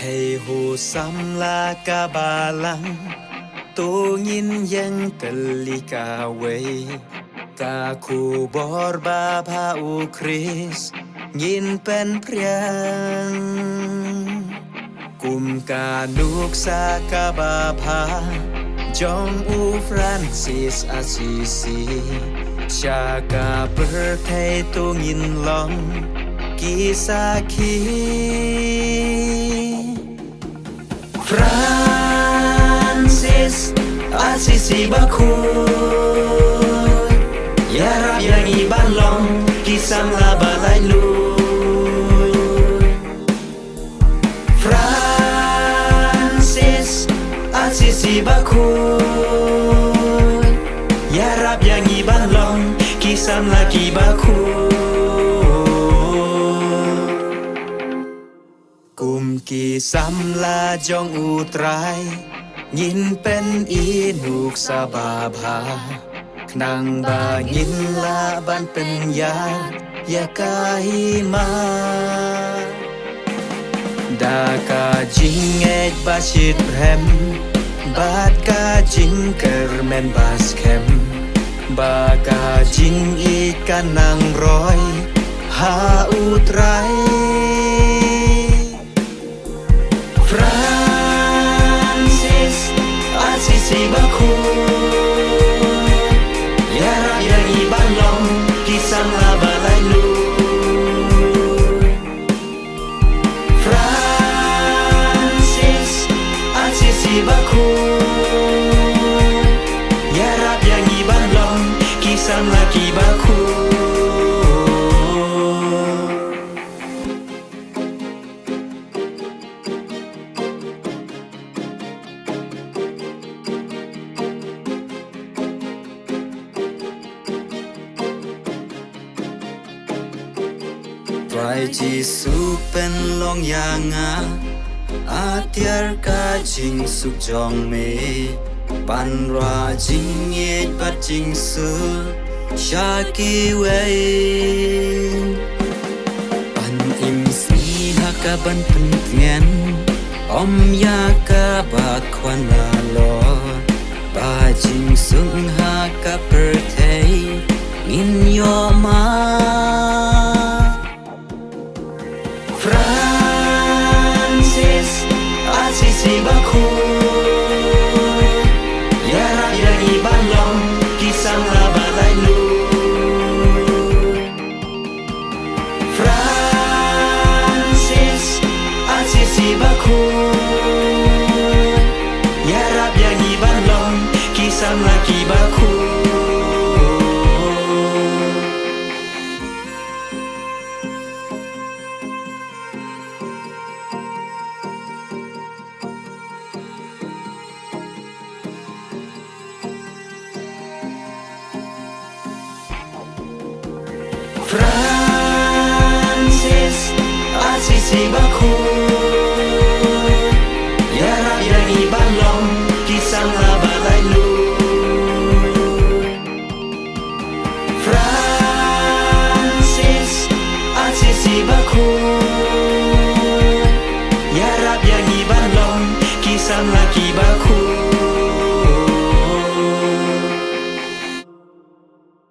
Thầy hồ xăm la ca ba lăng tô nhìn yang teli ka wei ka ku bor ba pa u Chris nhìn pen priang kum ka nuk sa ka ba pa Jong u Francis Assisi cha ka per thầy tô nhìn long kisah Francis Assisi bakul Ya Rab yang iban long kisam la balai lu Francis Assisi bakul Ya Rab yang iban long kisam lagi bakul Kum kisam la jong utrai nhìn pen inuk sababha Nang ba nhìn la ban pen ya kahima Da ka jing ek basit rem Bat ka jing kermen baskem Ba ka jing ikan nang roy ha utrai Francis Assisi bakul Ya Rab yang iban long kisam la balai lu Francis Assisi bakul Ya Rab yang iban long kisam lagi bakul Trai Jisu pen long yanga Atiar ka jing suk jong me Pan ra jing yet bat jing su Shaki wei Pan im si haka ban pen tngen Om ya ka ba kwan la lo Ba jing sung haka per thei Ngin yo ma Francis Assisi bakul Ya Rab yang iban long kisam la balai lu Francis Assisi bakul Ya Rab yang iban long kisam lagi bakul Francis Assisi bakul